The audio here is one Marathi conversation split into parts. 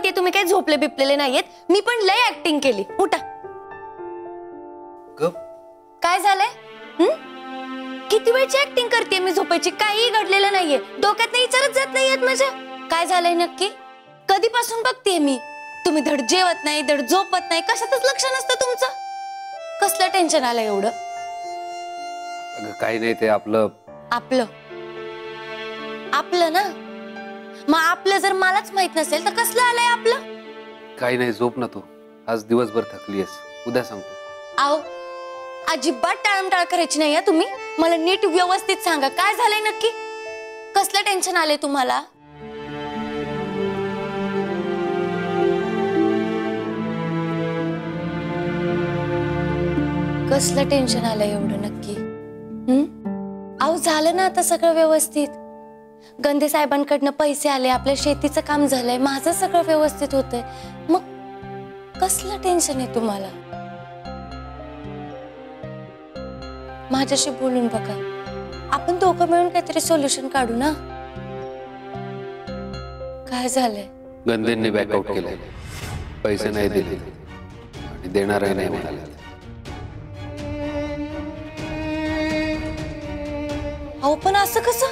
माहितीये तुम्ही काही झोपले बिपलेले नाहीयेत. मी पण लय ऍक्टिंग केली. उठा. काय झालंय? किती वेळची ऍक्टिंग करते मी झोपायची? काही घडलेलं नाहीये. डोक्यात नाही विचारच जात नाहीयेत माझ्या. काय झालंय नक्की? कधीपासून बघतेय मी. तुम्ही धड जेवत नाही, धड झोपत नाही, कशातच लक्ष नसतं तुमचं. कसलं टेन्शन आलं एवढं? काही नाही, ते आपलं आपलं आपलं ना. मग आपलं जर मलाच माहित नसेल तर कसलं आलंय आपलं? काही नाही, झोप ना तू. आज दिवसभर थकलीयस, उद्या सांगतो. आओ, अजिबात टाळमटाळ करायची नाही. तुम्ही मला नीट व्यवस्थित सांगा काय झालंय नक्की. कसलं टेन्शन आलंय तुम्हाला? कसलं टेन्शन आलंय एवढं नक्की? आओ, झालं ना आता सगळं व्यवस्थित. गंधे साहेबांकडनं पैसे आले, आपल्या शेतीचं काम झालंय, माझं सगळं व्यवस्थित होतंय. मग कसलं टेन्शन आहे तुम्हाला? माझ्याशी बोलून बघा. आपण दोघं मिळून काहीतरी सोल्युशन काढू ना. काय झालंय? गंधेंनी बॅकआउट केलंय, पैसे नाही दिले आणि देणारही नाही म्हणाले. अहो, पण असं कसं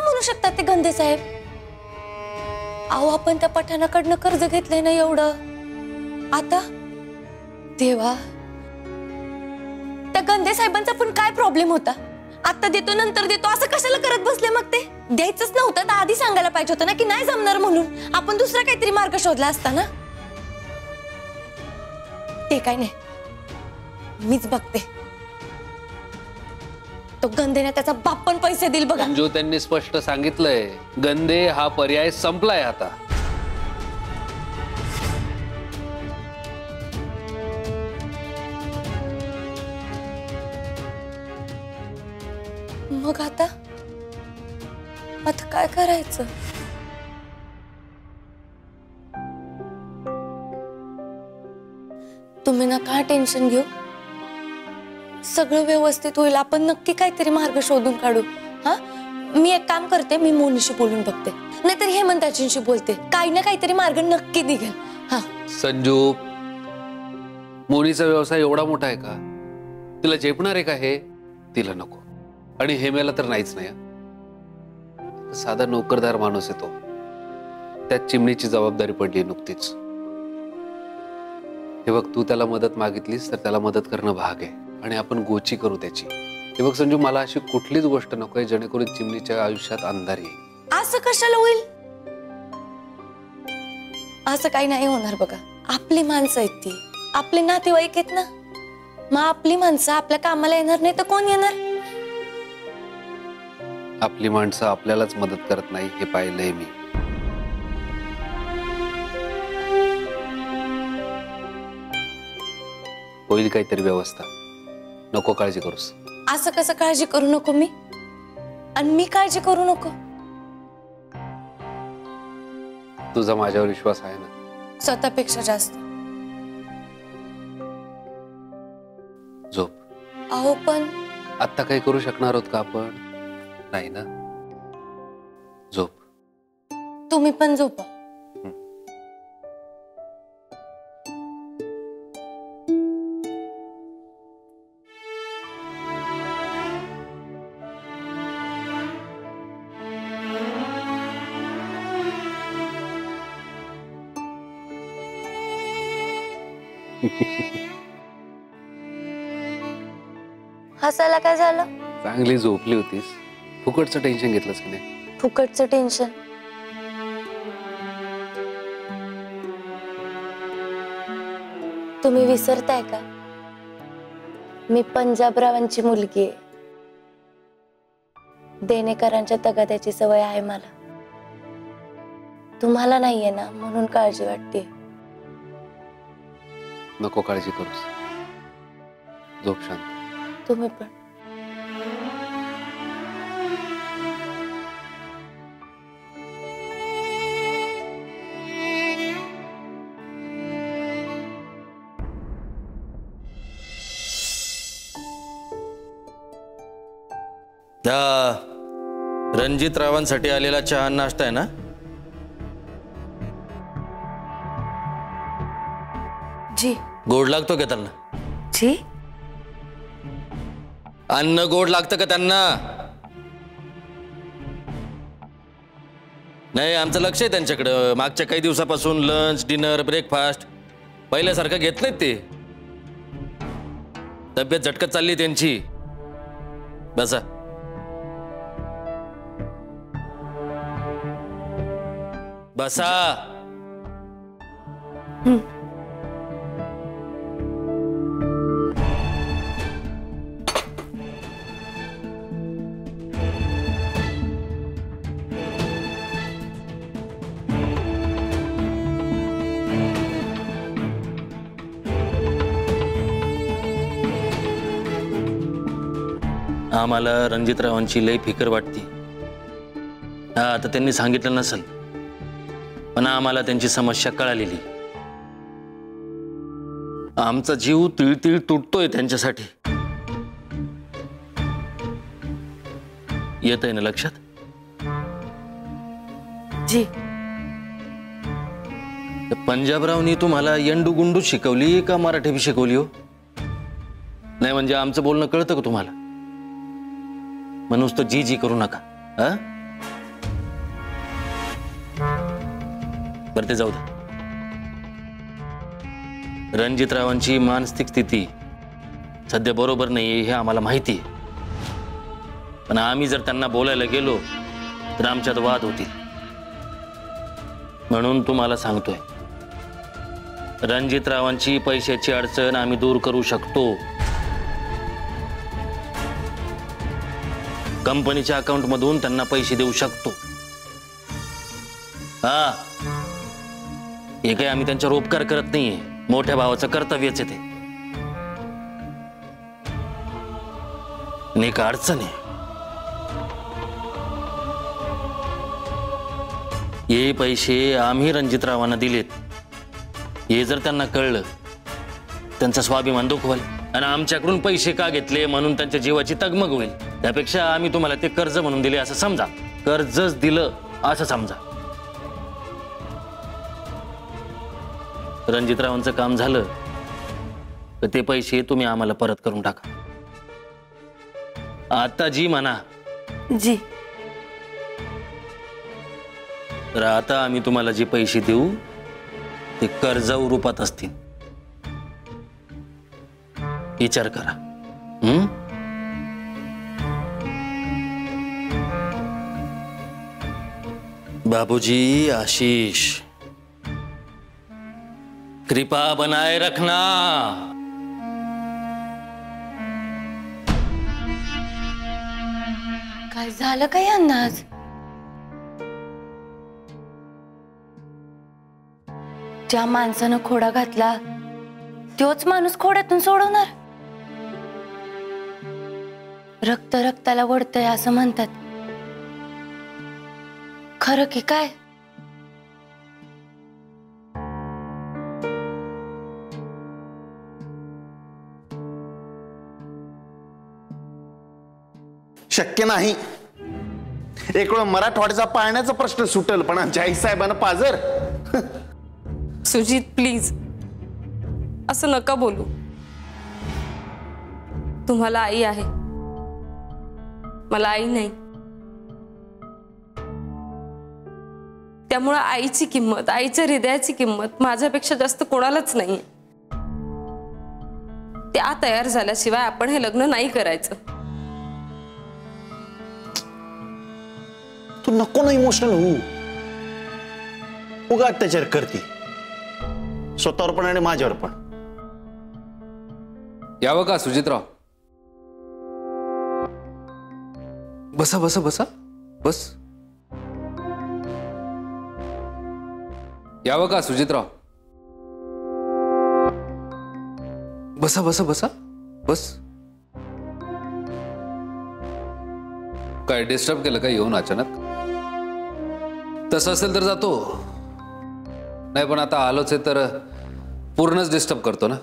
म्हणू शकतात ते गंधे साहेब? अहो, आपण त्या पठाणाकडनं कर्ज घेतलंय ना एवढं. आता देवा, त्या गंधे साहेबांचा पण काय प्रॉब्लेम होता? आता देतो नंतर देतो असं कशाला करत बसले? मग ते द्यायचंच नव्हतं तर आधी सांगायला पाहिजे होतं ना की नाही जमणार म्हणून. आपण दुसरा काहीतरी मार्ग शोधला असता ना. ते काय नाही, मीच बघते. तो गंधेने त्याचा बाप पण पैसे दिल बघा. जो त्यांनी स्पष्ट सांगितलंय, गंधे हा पर्याय संपलाय आता. मग आता काय करायचं? तुम्ही ना का टेन्शन घेऊ. सगळं व्यवस्थित होईल. आपण नक्की काहीतरी मार्ग शोधून काढू. हा, मी एक काम करते, मी मोनीशी बोलून बघते, नाहीतर हेमंताजींशी बोलते. काही ना काहीतरी मार्ग नक्की निघेल. हा संजू, मोनीचा व्यवसाय एवढा मोठा आहे का? तिला झेपणार आहे का हे? तिला नको. आणि हेमेला तर नाहीच नाही. साधा नोकरदार माणूस आहे तो. त्यात चिमणीची जबाबदारी पडली नुकतीच. हे बघ, तू त्याला मदत मागितलीस तर त्याला मदत करणं भाग आहे आणि आपण गोची करू त्याची. हे बघ संजू, मला अशी कुठलीच गोष्ट नकोय जेणेकरून चिमणीच्या आयुष्यात अंधार येईल. असं कशाला होईल? असं काही नाही होणार बघा. आपली माणसं आहेत ती, आपले नातेवाईक आहेत ना. मग आपली माणसं आपल्या कामाला येणार नाही तर कोण येणार? आपली माणसं आपल्यालाच मदत करत नाही हे पाहिलंय मी. होईल काहीतरी व्यवस्था, नको काळजी करूस. असं कसं काळजी करू नको मी? आणि मी काळजी करू नको? तुझा माझ्यावर विश्वास आहे ना? स्वतःपेक्षा जास्त. झोप. अहो, पण आता काही करू शकणार आहोत का आपण? नाही ना. झोप. तुम्ही पण झोपा. हसायला काय झालं? चांगली झोपली होतीस, फुकटचं टेन्शन घेतलंस की नाही? फुकटचं टेन्शन? तुम्ही विसरताय का? मी पंजाबरावांची मुलगी आहे. देणेकरांच्या तगाद्याची सवय आहे मला. तुम्हाला नाहीये ना, म्हणून काळजी वाटते. नको काळजी करूस, झोप शांत. तुम्ही पण. रणजित रावांसाठी आलेला चहा नाश्ता आहे ना? जी गोड लागतो का त्यांना? जी अन्न गोड लागतं का त्यांना? नाही, आमचं लक्ष आहे त्यांच्याकडं. मागच्या काही दिवसापासून लंच, डिनर, ब्रेकफास्ट पहिल्यासारखं घेत नाहीत ते. तब्येत झटकत चालली त्यांची. बसा. बसा. आम्हाला रणजितरावांची लई फिकर वाटते. हा, आता त्यांनी सांगितलं नसेल, पण आम्हाला त्यांची समस्या कळालेली. आमचा जीव तिळतिळ तुटतोय त्यांच्यासाठी. येत आहे ना लक्षात? जी पंजाबरावनी तुम्हाला येंडू गुंडू शिकवली का मराठी बी शिकवली हो? नाही म्हणजे आमचं बोलणं कळतं का तुम्हाला? मग नुसतं जी जी करू नका. हा, बरं ते जाऊ दे. रणजितरावांची मानसिक स्थिती सध्या बरोबर नाही हे आम्हाला माहिती आहे. पण आम्ही जर त्यांना बोलायला गेलो तर आमच्यात वाद होतील. म्हणून तुम्हाला सांगतोय, रणजितरावांची पैशाची अडचण आम्ही दूर करू शकतो. कंपनीच्या अकाउंट मधून त्यांना पैसे देऊ शकतो. हा, हे काही आम्ही त्यांच्यावर उपकार करत नाहीये. मोठ्या भावाचं कर्तव्यच आहे ते. एक अडचण आहे. हे पैसे आम्ही रणजितरावांना दिलेत हे जर त्यांना कळलं, त्यांचा स्वाभिमान दुखवल आणि आमच्याकडून पैसे का घेतले म्हणून त्यांच्या जीवाची तगमग होईल. त्यापेक्षा आम्ही तुम्हाला ते कर्ज म्हणून दिले असं समजा. कर्जच दिलं असं समजा. रणजितरावांचं काम झालं तर ते पैसे तुम्ही आम्हाला परत करून टाका. आता जी म्हणा. जी तर आता आम्ही तुम्हाला जे पैसे देऊ ते कर्ज रूपात असतील. विचार करा. बाबूजी आशीष, कृपा बनाए रखना. काय झालं काय यांना आज? ज्या माणसानं खोडा घातला तोच माणूस खोड्यातून सोडवणार? रक्त रक्ताला वळतंय असं म्हणतात. खरं की काय? शक्य नाही. एक वेळ मराठवाड्याचा पाळण्याचा प्रश्न सुटेल, पण जाईसाहेबांना पाजर. सुजित प्लीज असं नका बोलू. तुम्हाला आई आहे, मला आई नाही. त्यामुळे आईची किंमत, आईच्या हृदयाची किंमत माझ्यापेक्षा जास्त कोणालाच नाही. त्या तयार झाल्याशिवाय आपण हे लग्न नाही करायचं. तू नको ना इमोशनल होऊ. उगा अत्याचार करते स्वतःवर पण आणि माझ्यावर पण. यावं का सुजितराव? बसा बसा बसा बस. यावं का सुजितराव? बसा बसा बसा बस. काय डिस्टर्ब केलं का येऊन अचानक? तसं असेल तर जातो. नाही पण आता आलोच आहे तर पूर्णच डिस्टर्ब करतो ना.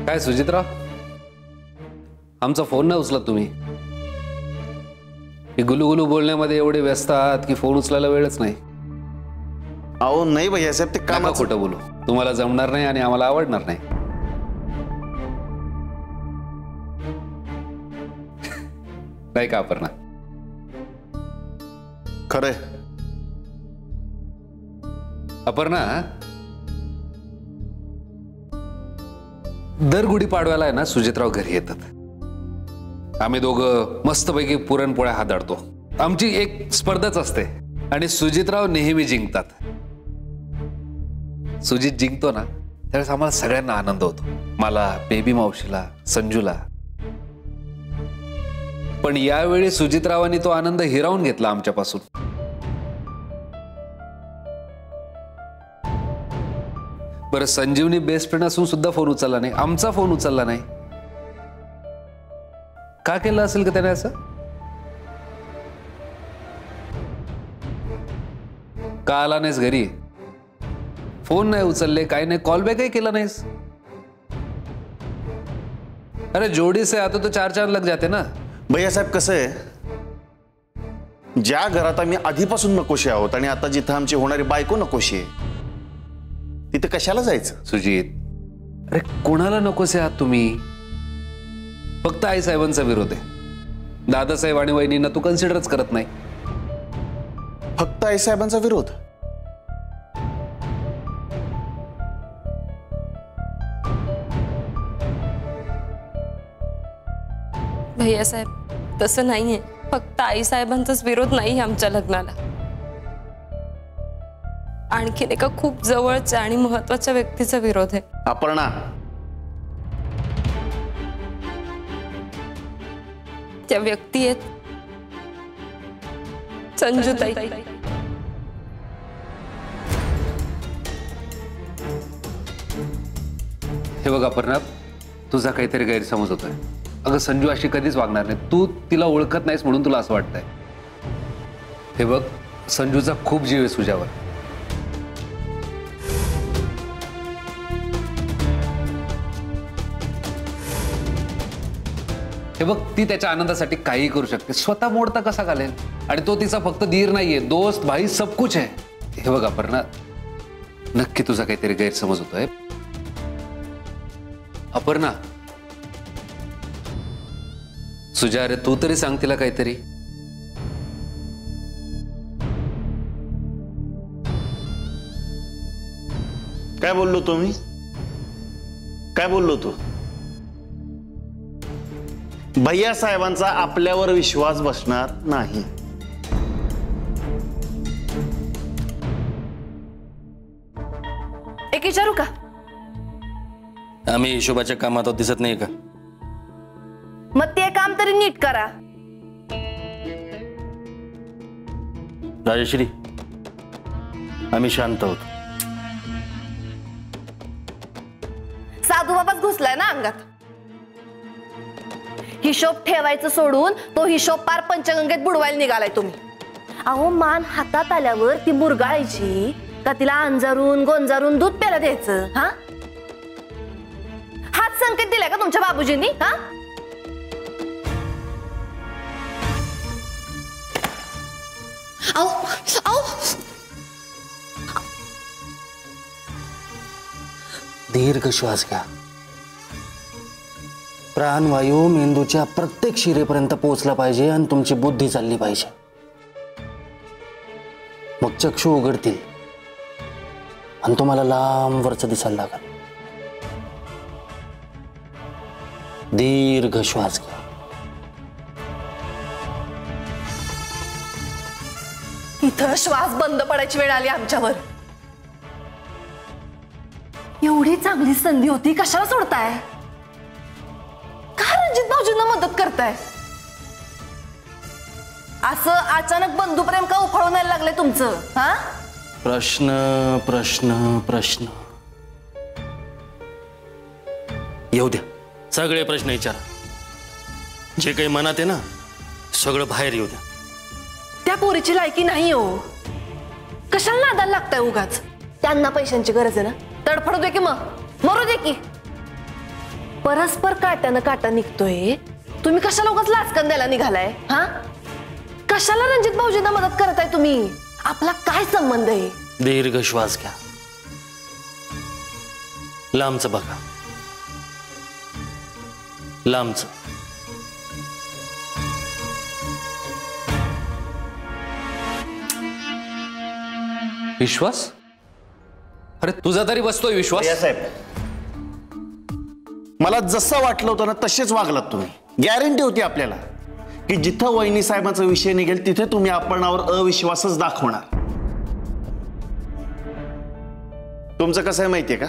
काय सुजितराव, आमचा फोन नाही उचलत तुम्ही? हे गुलुगुलू बोलण्यामध्ये एवढे व्यस्त आहात की फोन उचलायला वेळच नाही. अहो नाही भैयासाहेब, ते नका कामाचं. खोटं बोलू. तुम्हाला जमणार नाही आणि आम्हाला आवडणार नाही. नाही का अपर्णा? खरंय. अपर्णा, दर गुढीपाडव्याला आहे ना सुजितराव घरी येतात. आम्ही दोघं मस्तपैकी पुरणपोळ्या हाताळतो. आमची एक स्पर्धाच असते आणि सुजितराव नेहमी जिंकतात. सुजित जिंकतो ना त्यावेळेस आम्हाला सगळ्यांना आनंद होतो. मला, बेबी मावशीला, संजूला. पण यावेळी सुजितरावांनी तो आनंद हिरावून घेतला आमच्यापासून. बरं, संजीवनी बेस्ट फ्रेंड असून सुद्धा फोन उचलला नाही, आमचा फोन उचलला नाही. का केलं असेल का त्याने असं? का आला नाहीस घरी? फोन नाही उचलले, काही नाही, कॉल बॅकही केला नाहीस. अरे जोडी से आता तो 4 चांद लग जाते ना. भैयासाहेब कसं आहे, ज्या घरात आम्ही आधीपासून नकोशी आहोत आणि आता जिथं आमची होणारी बायको नकोशी आहे तिथे कशाला जायचं? सुजित, अरे कोणाला नकोसे आहात तुम्ही? फक्त आई साहेबांचा विरोध आहे. दादासाहेब आणि वहिनींना तू कन्सिडरच करत नाही. फक्त आई साहेबांचा विरोध? भैयासाहेब तसं नाहीये. फक्त आईसाहेबांचाच विरोध नाही आमच्या लग्नाला. आणखीन एका खूप जवळच्या आणि महत्वाच्या व्यक्तीचा विरोध आहे. अपर्णा, त्या व्यक्ती आहेत संजूताई. हे बघ अपर्णा, तुझा काहीतरी गैरसमज होतोय. अगं संजू अशी कधीच वागणार नाही. तू तिला ओळखत नाहीस म्हणून तुला असं वाटतंय. हे बघ, संजूचा खूप जीव आहे तुझ्यावर. हे बघ, ती त्याच्या आनंदासाठी काही करू शकते. स्वतः मोडता कसा घालेल? आणि तो तिचा फक्त धीर नाहीये, दोस्त, भाई, सब कुछ आहे. हे बघ अपर्णा, नक्की तुझा काहीतरी गैरसमज होतोय. अपर्णा, सुजा, अरे तू तरी सांग तिला काहीतरी. काय बोललो तुम्ही? काय बोललो तू? भैया साहेबांचा आपल्यावर विश्वास बसणार नाही. एक विचारू का? आम्ही हिशोबाच्या कामात दिसत नाही का? मग ते काम तरी नीट करा. राजश्री, आम्ही शांत आहोत. साधू बाबाच घुसलाय ना अंगात. हिशोब ठेवायचं सोडून तो हिशोब पार पंचगंगेत बुडवायला निघालाय तुम्ही. अहो, मान हातात आल्यावर ती मुरगाळायची का तिला अंजारून गोंजारून दूध प्यायला द्यायचं? हा, हाच संकेत दिलाय का तुमच्या बाबूजींनी? हा, दीर्घ श्वास घ्या. प्राणवायू मेंदूच्या प्रत्येक शिरेपर्यंत पोहोचला पाहिजे आणि तुमची बुद्धी चालली पाहिजे. मग चक्षु उघडतील आणि तुम्हाला लांबवरच दिसायला लागेल. दीर्घ श्वास घ्या. इथं श्वास बंद पडायची वेळ आली आमच्यावर. एवढी चांगली संधी होती, कशाला सोडताय? का रणजित भाऊजींना मदत करताय? असं अचानक बंधुप्रेम का उफाळून यायला लागलंय तुमचं? हा, प्रश्न प्रश्न प्रश्न येऊ द्या. सगळे प्रश्न विचारा. जे काही मनात आहे ना, सगळं बाहेर येऊ द्या. त्या पोरीची लायकी नाही हो. कशाला नादाला लागताय उगाच? त्यांना पैशांची गरज आहे ना, तडफडू दे की, मग मरू दे की. परस्पर काट्यानं काटा निघतोय, तुम्ही कशाला उगाच लाचकन द्यायला निघालाय? हा, कशाला रणजित भाऊजींना मदत करताय तुम्ही? आपला काय संबंध आहे? दीर्घ श्वास घ्या, लांबच बघा, लांबच. विश्वास? अरे तुझा तरी बसतोय विश्वास? साहेब, मला जसं वाटलं होतं ना तसेच वागलात तुम्ही. गॅरंटी होती आपल्याला की जिथं वहिनी साहेबांचा विषय निघेल तिथे तुम्ही आपणावर अविश्वासच दाखवणार. तुमचं कसं आहे माहितीये का,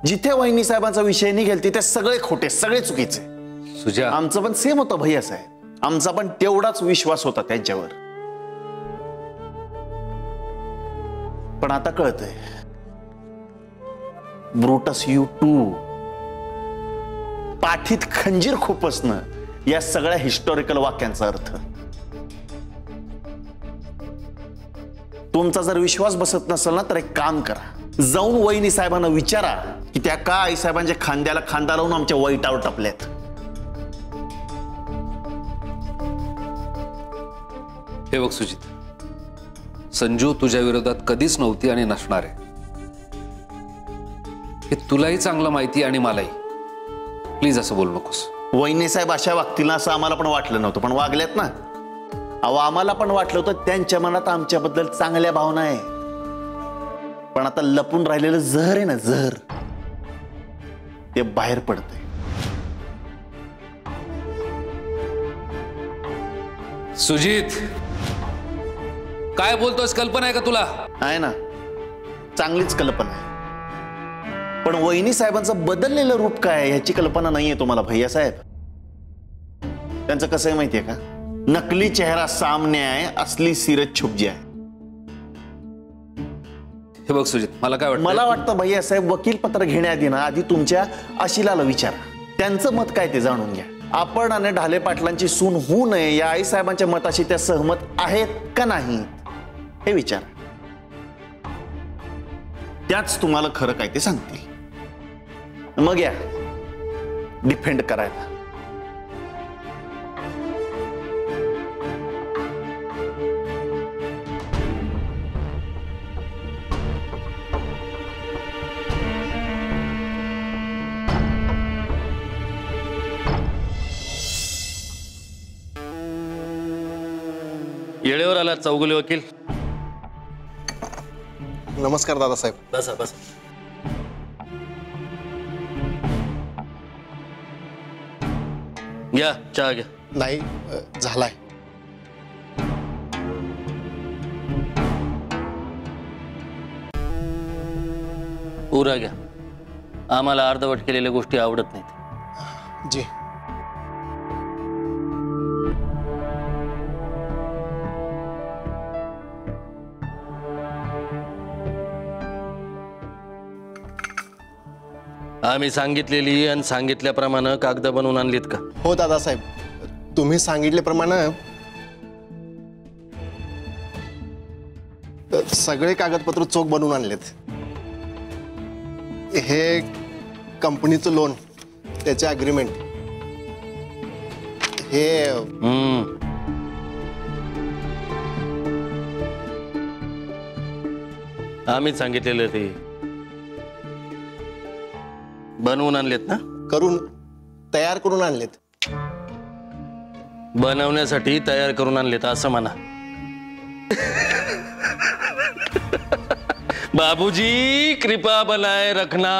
जिथे वहिनी साहेबांचा विषय निघेल तिथे सगळे खोटे, सगळे चुकीचे. सुजा, आमचं पण सेम होतं भैया साहेब, आमचा पण तेवढाच विश्वास होता त्यांच्यावर. पण आता कळतंय, ब्रूटस यू टू, पाठीत खंजीर खुपसणं, या सगळ्या हिस्टॉरिकल वाक्यांचा अर्थ. तुमचा जर विश्वास बसत नसेल ना तर एक काम करा, जाऊन वहिनी साहेबांना विचारा की त्या का आई साहेबांच्या खांद्याला खांदा लावून आमच्या वाईटावर टपल्यात. हे बघ सुजित, संजू तुझ्या विरोधात कधीच नव्हती आणि नसणार आहे, हे तुलाही चांगलं माहिती आणि मलाही. प्लीज असं बोलू नकोस. वहिनी साहेब अशा वागतील असं आम्हाला पण वाटलं नव्हतं, पण वागल्यात ना. अहो, आम्हाला पण वाटलं होतं त्यांच्या मनात आमच्याबद्दल चांगल्या भावना आहे, पण आता लपून राहिलेलं जहर आहे ना, जहर, ते बाहेर पडतंय. सुजित, काय बोलतोस? कल्पना आहे का तुला? आहे ना, चांगलीच कल्पना आहे, पण वहिनी साहेबांचं बदललेलं रूप काय आहे याची कल्पना नाहीये तुम्हाला भैया साहेब. त्यांचं कसं आहे माहितीये का, नकली चेहरा सामने आहे, असली सीरत छुप जाए. हे बघ सुजित, मला काय वाटतं, मला वाटतं भैया साहेब, वकील पत्र घेण्याआधी ना आधी तुमच्या आशिलाला विचारा, त्यांचं मत काय ते जाणून घ्या. आपण आणि ढाले पाटलांची सून होऊ नये या आई साहेबांच्या मताशी त्या सहमत आहेत का नाही हे विचारा. त्याच तुम्हाला खरं काय ते सांगतील. मग या डिफेंड करायला. येळेवर आला चौगुले वकील. नमस्कार दादासाहेब. बसा बसा. घ्या चहा घ्या. नाही, झालाय. पुरा घ्या, आम्हाला अर्धवट केलेल्या गोष्टी आवडत नाहीत. जी. आम्ही सांगितलेली आणि सांगितल्याप्रमाणे कागद बनवून आणलीत का? हो दादासाहेब, तुम्ही सांगितल्याप्रमाणे सगळे कागदपत्र चोख बनवून आणलेत. हे कंपनीचं लोन, त्याचे अग्रीमेंट, हे आम्हीच सांगितलेलं ते बनवून आणलेत ना? करून तयार करून आणलेत. बनवण्यासाठी तयार करून आणलेत असं म्हणा. बाबूजी कृपा बनाए रखना.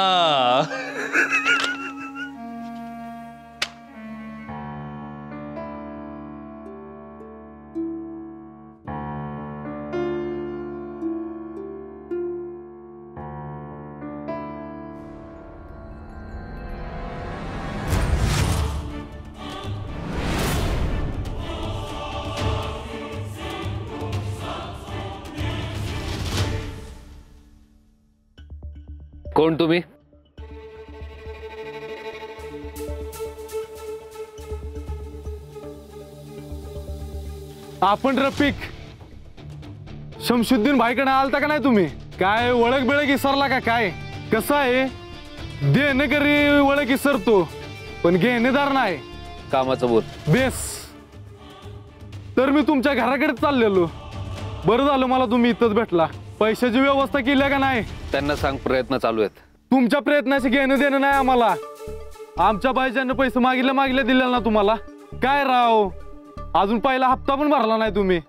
कोण तुम्ही? आपण रफिक. शमशुद्दीन भाईकडे आलता का नाही तुम्ही? काय ओळख बिळख विसरला का काय? कसं आहे, देणेकरी ओळख विसरतो पण घेणेदार नाही. कामाचं बोल. बेस. तर मी तुमच्या घराकडे चाललेलो. बरं झालं मला तुम्ही इथंच भेटला. पैशाची व्यवस्था केली का नाही? त्यांना सांग प्रयत्न चालू आहेत. तुमच्या प्रयत्नाशी घेणं देणं नाही आम्हाला. आमच्या बायजांना पैसे मागितले दिले ना तुम्हाला. काय राव, अजून पहिला हप्ता पण भरला नाही तुम्ही.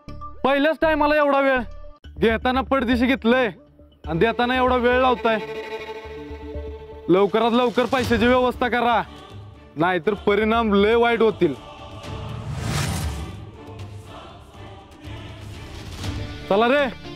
पहिल्याच टायमाला एवढा वेळ. घेताना पडदिशी घेतलंय आणि देताना एवढा वेळ लावताय. लवकरात लवकर पैशाची व्यवस्था करा, नाहीतर परिणाम लय वाईट होतील. चला रे.